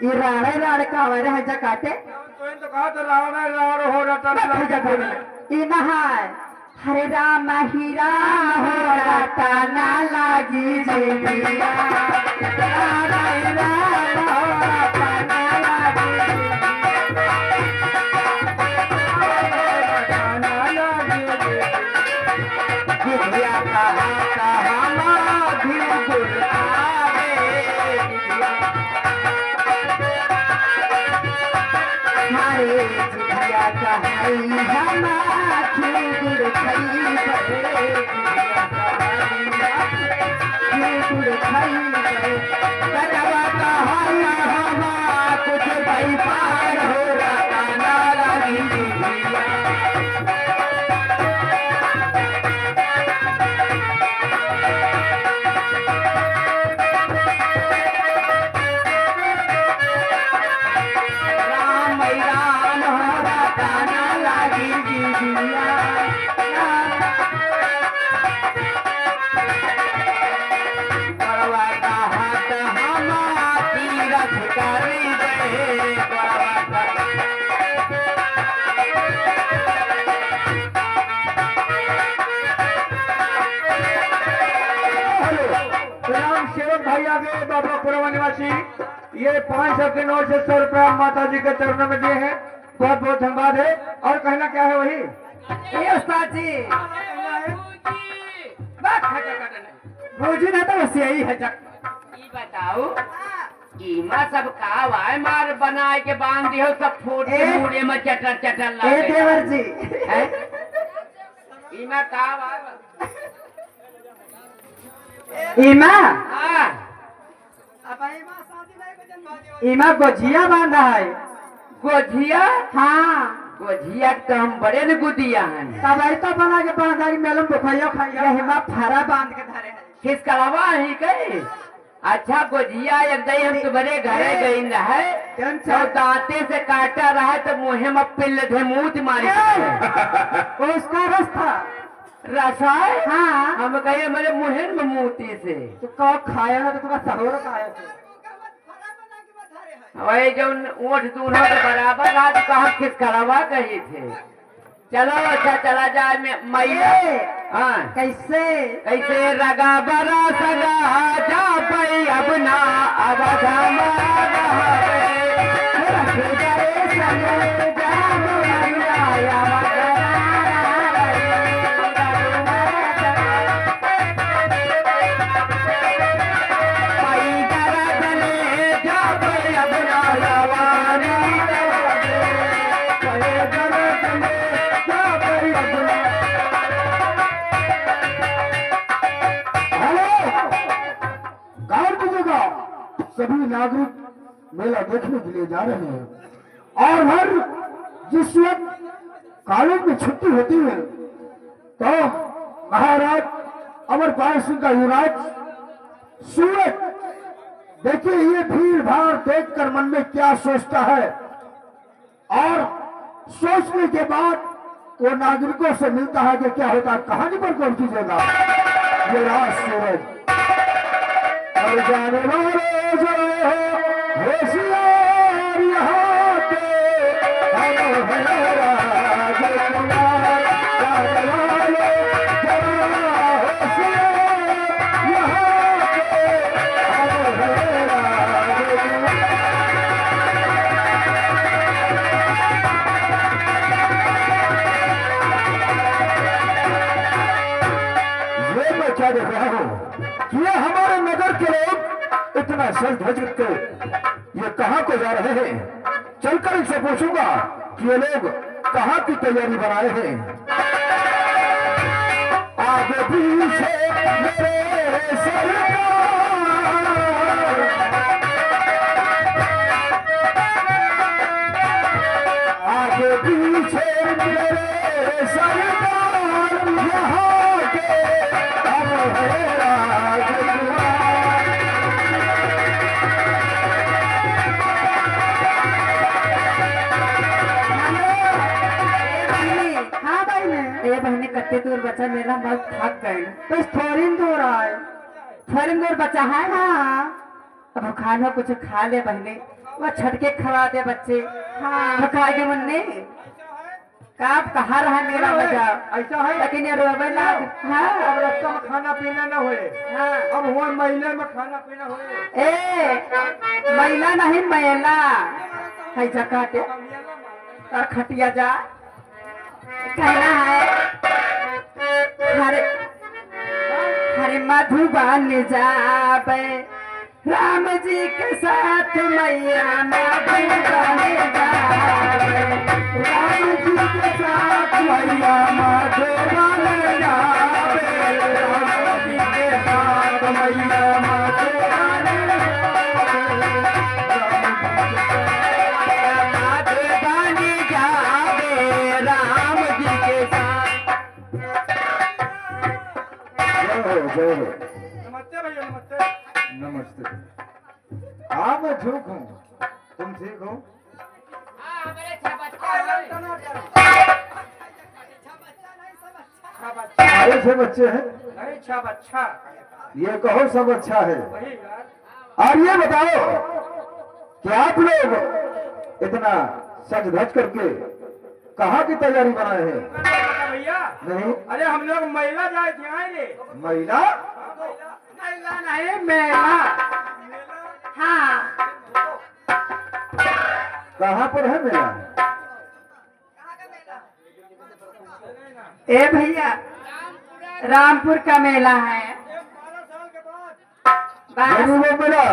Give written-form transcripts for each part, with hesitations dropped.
ये राणे राणे का हमारे है काटे तो कहा तो रावण रावण हो रहा ये नहाय हरे राम ही राम हो रटा ना लागी जिया राम ही राम हो रटा ना लागी जिया कहा कहा बिल्कुल आवे हरे जिया कहाई हमा गुड़ खाई बड़े गुड़ खाई बड़े कटवा कहाई हमा कुछ भाई पार हो रहा ना लगी जिया भाई आगे बाबा पुरवा निवासी ये 500 के नोट से 100 रुपया माता जी के चरणों में दिए हैं। बहुत बहुत धन्यवाद है। और कहना क्या है वही ये उस्ताद जी भूजी ना तो बस यही है जग बताओ कीमा सब का वाय मार बनाए के बांध दियो सब फोटे मुड़े में चटर चटर लागे देवर जी कीमा का वाय ईमा हां ईमा गोजिया बांधा है गोजिया हाँ गोजिया तो हम बड़े न गुदिया हैं तब आई तो बना के बांधा के मेलम बुखाइयो खाइयो हिमा फारा बांध के धरे है किस कलावा ही गए अच्छा गोजिया एकदम हम तुम्हारे घरे गई रहे तो दांते से काटा रहा तो मुँह में पिल्ल थे मुँह मारी उसका रास्ता रसाय हाँ हम कहे मेरे मुँह में मोती से तो कहो खाया ना तो तुम्हारा सहोर खाया वही जो ऊँट दूल्हा के बराबर आज कहा किस कलावा कही थे चलो अच्छा चला जाए मैया हाँ कैसे कैसे रगा बरा सगा जा पाई अब ना अब सभी नागरिक मेला देखने के लिए जा रहे हैं और हर जिस वक्त कॉलेज में छुट्टी होती है तो महाराज अमरपाल सिंह का युवराज सूरज देखिए ये भीड़ भाड़ देखकर मन में क्या सोचता है और सोचने के बाद वो नागरिकों से मिलता है कि क्या होता है। कहानी पर कौन कीजिएगा ये राज सूरज और जाने वाले जो होशियार यहाँ के हम हैं राजकुमार जाने वाले जरा होशियार यहाँ के हम हैं राजकुमार। ये मैं क्या देख रहा हूँ कि ये हमारे नगर के लोग इतना सज धज के ये कहाँ को जा रहे हैं। चलकर इनसे पूछूंगा कि ये लोग कहाँ की तैयारी बनाए हैं। आगे पीछे मेरे सरकार आगे पीछे मेरे सरकार यहाँ के हम हैं राजकुमार। ये बहने कत्ते दूर बचा मेला बहुत थक गए तो थोड़ी दूर आए थोड़ी दूर बचा है हाँ अब खाना कुछ खा ले बहने, वो छटके खवा दे बच्चे। हाँ तो खाएंगे मुन्ने काप कहा रहा मेरा मजा ऐसा है लेकिन ये रोवे ना। हाँ अब रास्ता में खाना पीना न होए, हाँ अब हुआ महीने में खाना पीना होए। ए महिला नहीं महिला है जकाटे और खटिया जा कहना है हरे हरे मधुबन जाबे राम जी के साथ मैया मधुबन जाबे राम जी के साथ मैया मधुबन जाबे राम जी के साथ मैया मधुबन जाबे राम जी के साथ। जय हो। नमस्ते भैया नमस्ते। नमस्ते। हाँ मैं ठीक हूँ, तुम ठीक हो? हमारे सब बच्चे हैं। नहीं सब अच्छा ये कहो सब अच्छा है। वही यार। और ये बताओ कि आप लोग इतना सज धज करके कहाँ की तैयारी बनाए हैं? भैया नहीं अरे हम लोग महिला जाए थे आएंगे। महिला महिला नहीं मेला। हाँ कहाँ पर है मेला? ए भैया रामपुर का मेला है। 12 मेला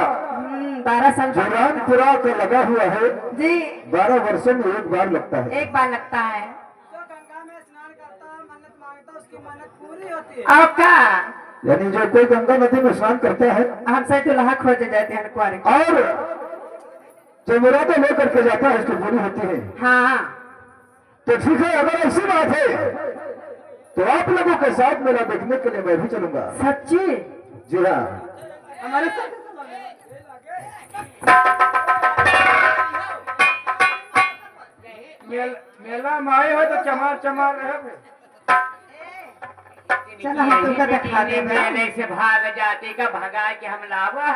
12 साल जो रामपुरा का लगा हुआ है, जी 12 वर्षों में एक बार लगता है। एक बार लगता है। जो गंगा में स्नान करता है, मन्नत मांगता है, उसकी मन्नत पूरी होती है। आपका यानी जो कोई गंगा नदी में स्नान करता है हमसे दुल्हा खोजे जाते हैं कुआरे को। और जो मुरादें लेकर के जाता है उसकी पूरी होती है। हाँ तो ठीक है, अगर ऐसी बात है तो आप लोगों के साथ मेला देखने के लिए मैं भी चलूंगा। सच्ची जी हाँ, हमारे साथ मेला में आए हो तो चमार चमार रहे। चल हम तुमको दिखा देंगे। मेले से भाग जाती का भगा के हम लावा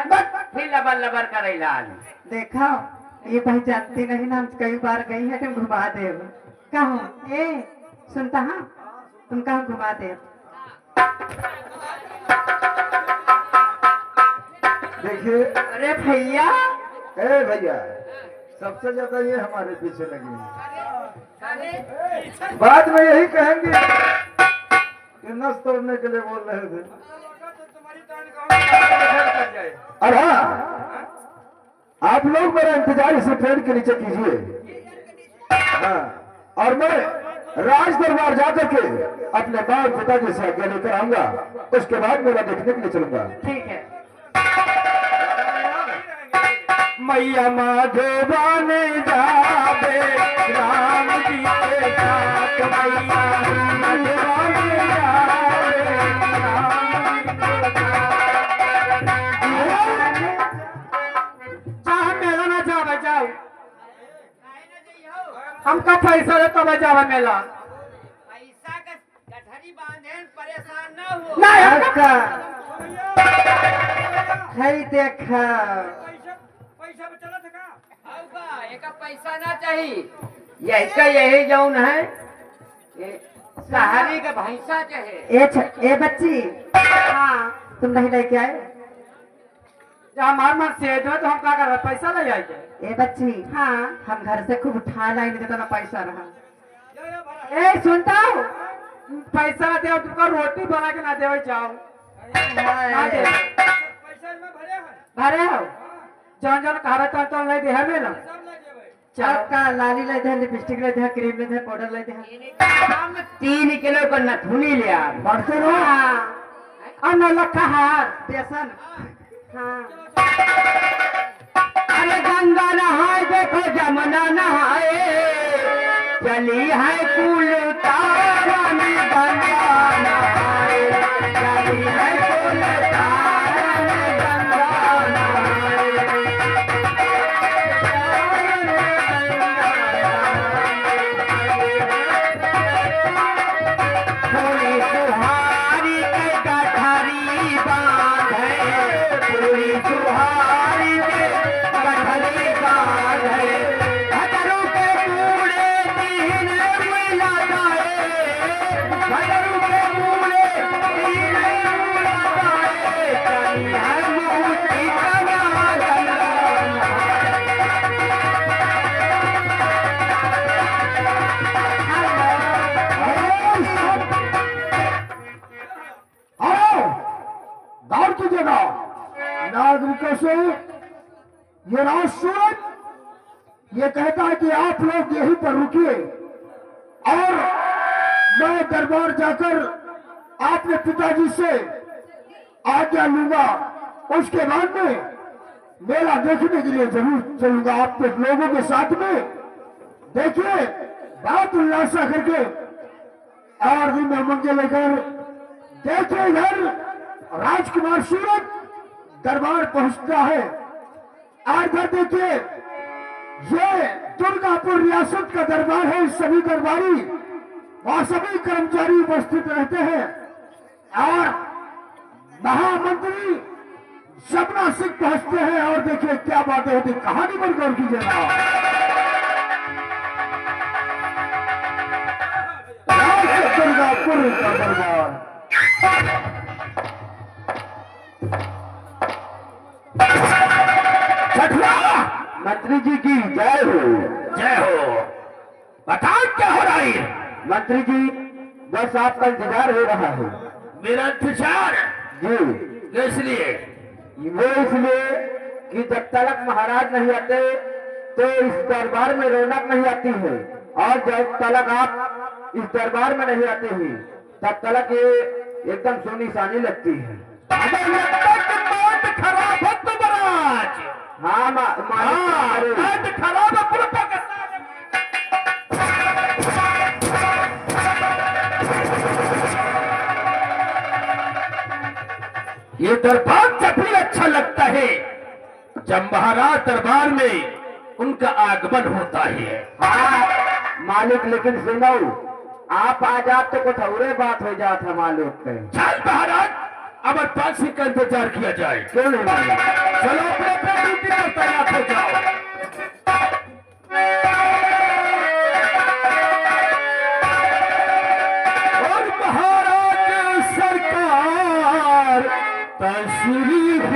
फिर लबर लबर करे लाल। देखो ये भाई जानती नहीं ना, हम कई बार गई है, तुम घुमा दे कहूँ। ए सुनता हाँ तुम कहाँ घुमा दे। देखिए अरे भैया ए भैया, सबसे ज्यादा ये हमारे पीछे लगी है। बाद में यही कहेंगे कि नस तोड़ने के लिए बोल रहे थे। और हाँ, आप लोग मेरा इंतजार इसी ट्रेन के नीचे कीजिए। हाँ, और मैं राज दरबार जाकर के अपने बाप पिताजी से आज्ञा लेकर आऊंगा, उसके बाद मेरा देखने के लिए चलूंगा। ठीक है। मैया माधवान जाबे राम जी के साथ मैया माधवान जाबे राम जी के चाहे मेला ना जावे जाओ, हमका पैसा दे तो जावे मेला। पैसा का गठरी बांधे परेशान ना हो। नहीं आपका है देखा पैसा में चला था होगा एक पैसा ना चाहिए। ये इसका यही जौन है ये सहारी का भैंसा चाहे। ए बच्ची हाँ तुम नहीं लेके आए। जब हमारे मन से दो तो हम क्या कर रहे पैसा ले जाएंगे। ए बच्ची हाँ हम घर से खूब उठा लाई नहीं देता ना पैसा रहा। ए सुनता हूँ पैसा दे तुमको रोटी बना के ना देवे जाओ। ना दे पैसा में भरे हैं, भरे हो जौन जौन कहा तो नहीं दे हमें ना। सब ले जेबे। आपका लाली ले दे, लिपस्टिक ले दे, क्रीम ले दे, पाउडर ले दे। हम 3 किलो का नथुनी ले आ। बढ़ते रहो। हाँ और न लखा हार बेसन। हाँ अरे गंगा नहाए देखो जमुना नहाए चली है कुल तारन गंगा नहाए चली है कुल तारन गंगा नहाए। पूरी सुहारी के गठरी बांधे पूरी सुहारी ये राज सूरज ये कहता है कि आप लोग यहीं पर रुकिए और मैं दरबार जाकर आपके पिताजी से आज्ञा लूंगा। उसके बाद में मेला देखने के लिए जरूर चलूंगा आपके लोगों के साथ में। देखिए बहुत उल्लासा करके और दिन में मंगे लेकर देखिए इधर राजकुमार सूरज दरबार पहुंचता है। और इधर देखिए ये दुर्गापुर रियासत का दरबार है। सभी दरबारी वहां सभी कर्मचारी उपस्थित रहते हैं और महामंत्री शबना सिंह पहुंचते हैं। और देखिए क्या बातें होती, कहानी पर गौर कीजिएगा। दुर्गापुर का दरबार मंत्री जी की जय हो। जय हो। बताओ क्या हो रहा है? मंत्री जी बस आपका इंतजार हो रहा है। मेरा इंतजार जी किस लिए? वो इसलिए कि जब तक महाराज नहीं आते तो इस दरबार में रौनक नहीं आती है, और जब तक आप इस दरबार में नहीं आते हैं तब तक ये एकदम सोनी सानी लगती है। हमें लगता है कि बात खराब है महाराज। हाँ बात खराब है पूरा पाकिस्तान। ये दरबार जब भी अच्छा लगता है जब महाराज दरबार में उनका आगमन होता है। हाँ मालिक, लेकिन सुनो आप आ जाते तो कुछ और बात हो जाता मालिक पे। चल महाराज अब 5 का इंतजार किया जाए। क्यों नहीं मालिक? चलो अपने अपने ड्यूटी पर तैनात हो जाओ। और महाराज सरकार तशरीफ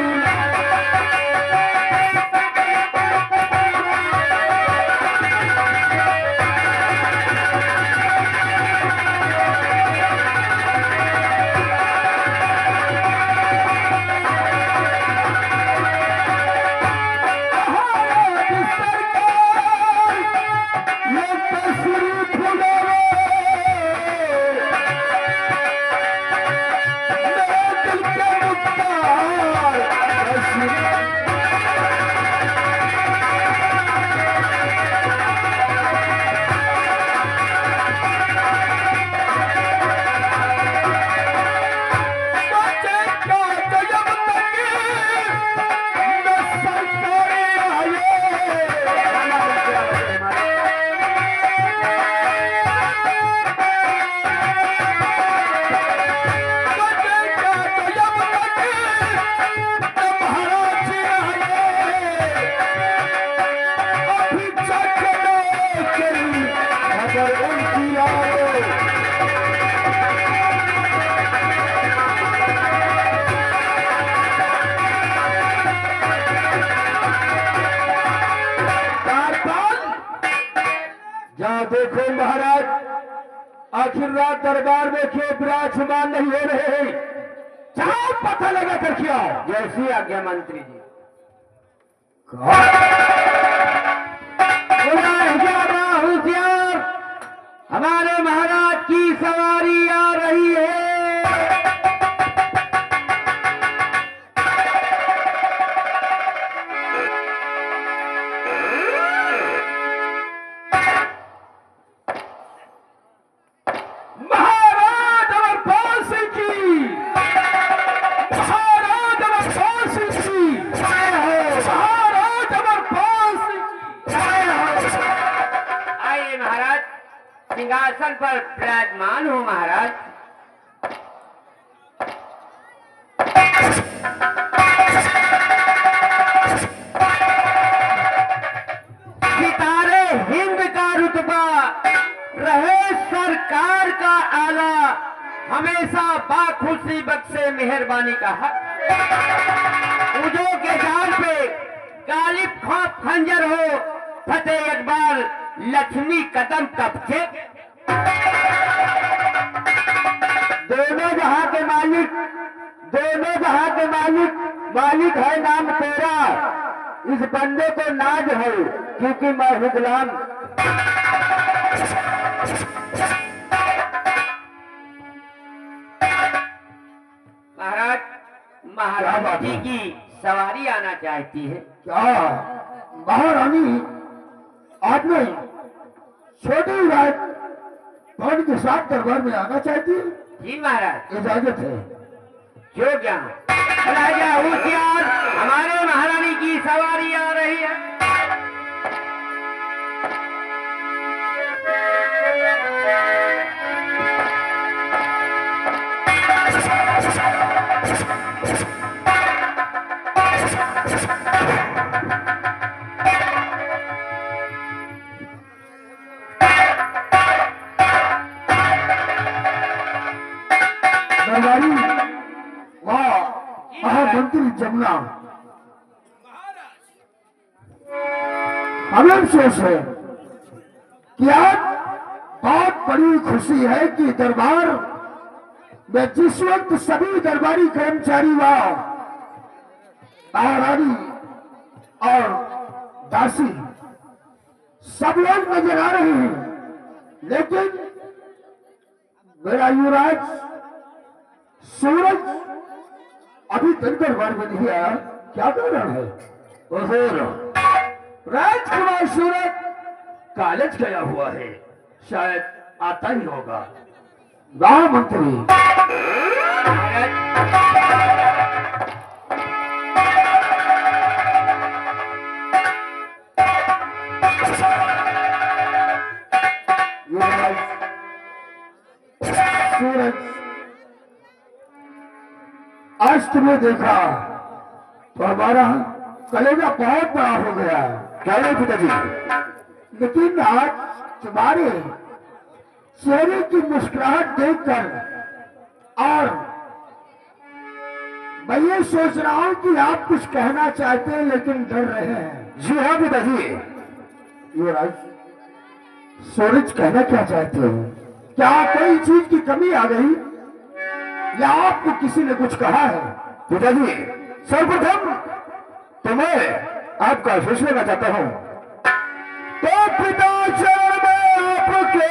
जहाँ देखो महाराज आखिर रात दरबार में क्यों विराजमान नहीं हो रहे हैं? जाओ पता लगा कर क्या जैसी आज्ञा मंत्री जी। होशियार, हमारे महाराज की सवारी आ रही है। सिंहासन पर विराजमान हो महाराज। सितारे हिंद का रुतबा रहे सरकार का आला, हमेशा बाखुशी बख्शे मेहरबानी का हक। उजो के जान पे गालिब खौफ खंजर हो, फतेह अकबर लक्ष्मी कदम कब्जे। दोनों जहां के मालिक, दोनों जहां के मालिक, मालिक है नाम तेरा। इस बंदे को नाज है क्योंकि मैं हूँ गुलाम। महाराज, महारानी की सवारी आना चाहती है। क्या महारानी आप नहीं छोटी रात धन के साथ दरबार में आना चाहती है? जी महाराज, इजाजत है। जो ज्ञान राजा होशियार, हमारे महारानी की सवारी आ रही है। दरबारी वाह महामंत्री जमुना, हमें अफसोस है कि आज बहुत बड़ी खुशी है कि दरबार में जिस वक्त सभी दरबारी कर्मचारी व महारानी और दासी सब लोग नजर आ रहे हैं, लेकिन मेरा युवराज सूरज अभी तक दरबार में नहीं आया। क्या कारण है? हुजूर, राजकुमार सूरज कॉलेज गया हुआ है, शायद आता ही होगा। वाह मंत्री, युवराज सूरज, आज तुम्हें देखा तो हमारा कलेजा बहुत बड़ा हो गया। क्या है पिताजी? लेकिन आज तुम्हारे चेहरे की मुस्कुराहट देखकर और मैं ये सोच रहा हूं कि आप कुछ कहना चाहते हैं लेकिन डर रहे हैं। जी हाँ पिताजी। युवराज सूरज कहना क्या चाहते हो? क्या कोई चीज की कमी आ गई या आपको किसी ने कुछ कहा है? पिताजी, सर्वप्रथम तो मैं आपका आशीष लेना चाहता हूँ। तो पिता चरण में आपके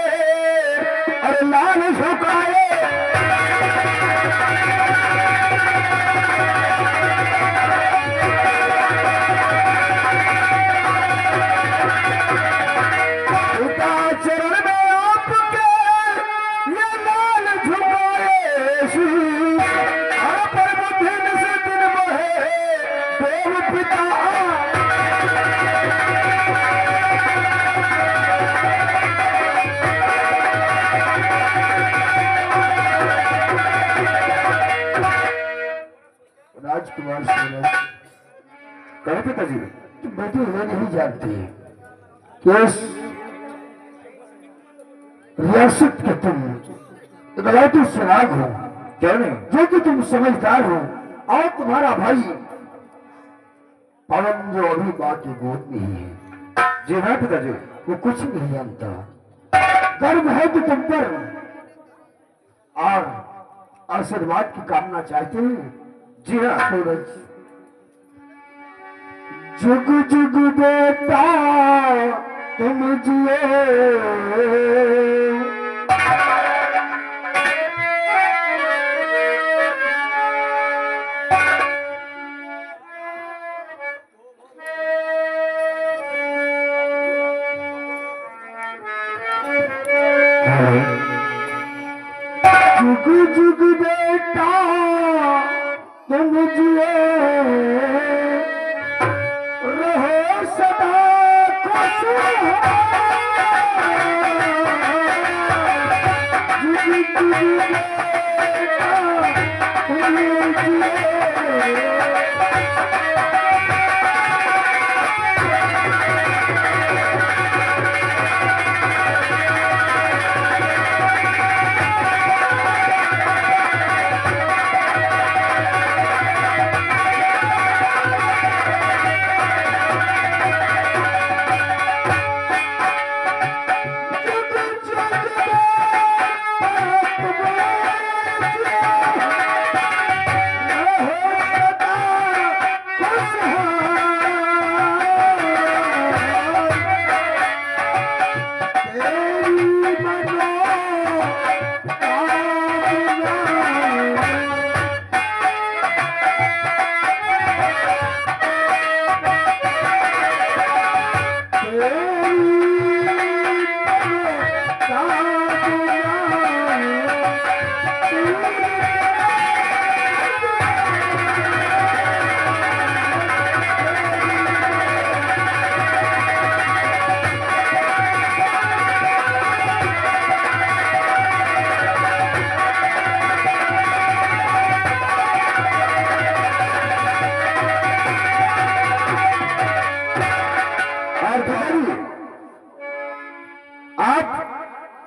अरे लाल झुकाए, पिता चरण में आपके ये लाल झुकाए श्री पर बुद्धि से दिन बहे देव पिता। राजकुमार सूरज, कहे पिताजी? तुम बेटी ये नहीं जानती कि उस रियासत के तुम इकलौती सुराग हो, क्या नहीं? जो कि तुम समझदार हो, और तुम्हारा भाई पवन जो अभी माँ की गोद में ही है, जी हाँ पिताजी। वो कुछ नहीं जानता। गर्व है कि तुम पर और आशीर्वाद की कामना चाहते हैं। जी हाँ। सूरज, जुग जुग बेटा तुम जियो, जुग जुग बेटा तुम जियो, रहो सदा खुश, जुग जुग बेटा तुम जियो। रहो सदा पिताजी, आप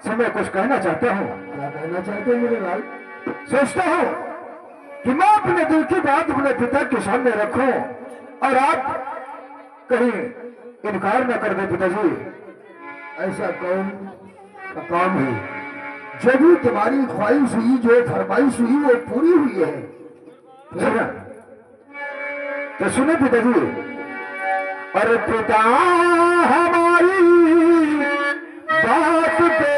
से मैं कुछ कहना चाहता हूँ। क्या कहना चाहते हैं मेरे लाल? सोचता हूँ कि मैं अपने दिल की बात अपने पिता के सामने रखूं और आप कहीं इनकार न कर दे पिताजी। ऐसा कौन का काम है? जो भी तुम्हारी ख्वाहिश हुई, जो फरमाइश हुई, वो पूरी हुई है। सुना तो सुने पिताजी। और पिता हमारी बात पे,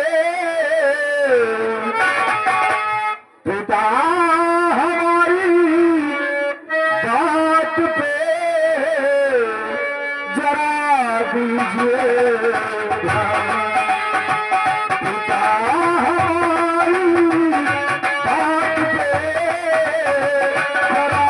पिता हमारी बात पे जरा दीजिए ध्यान। पिता हमारी बात पे जरा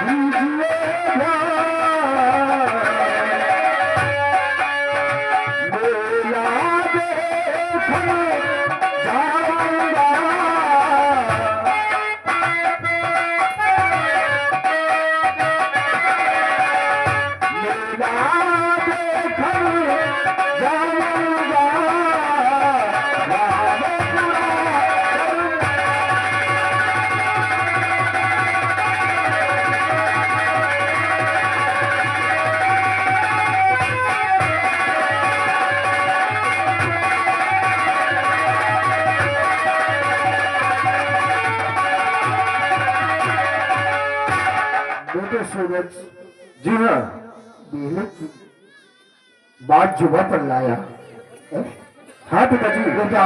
दीजिए ध्यान। सूरज, जी हाँ, बेहद की बात जुबा पर लाया। हाँ पिताजी, बेटा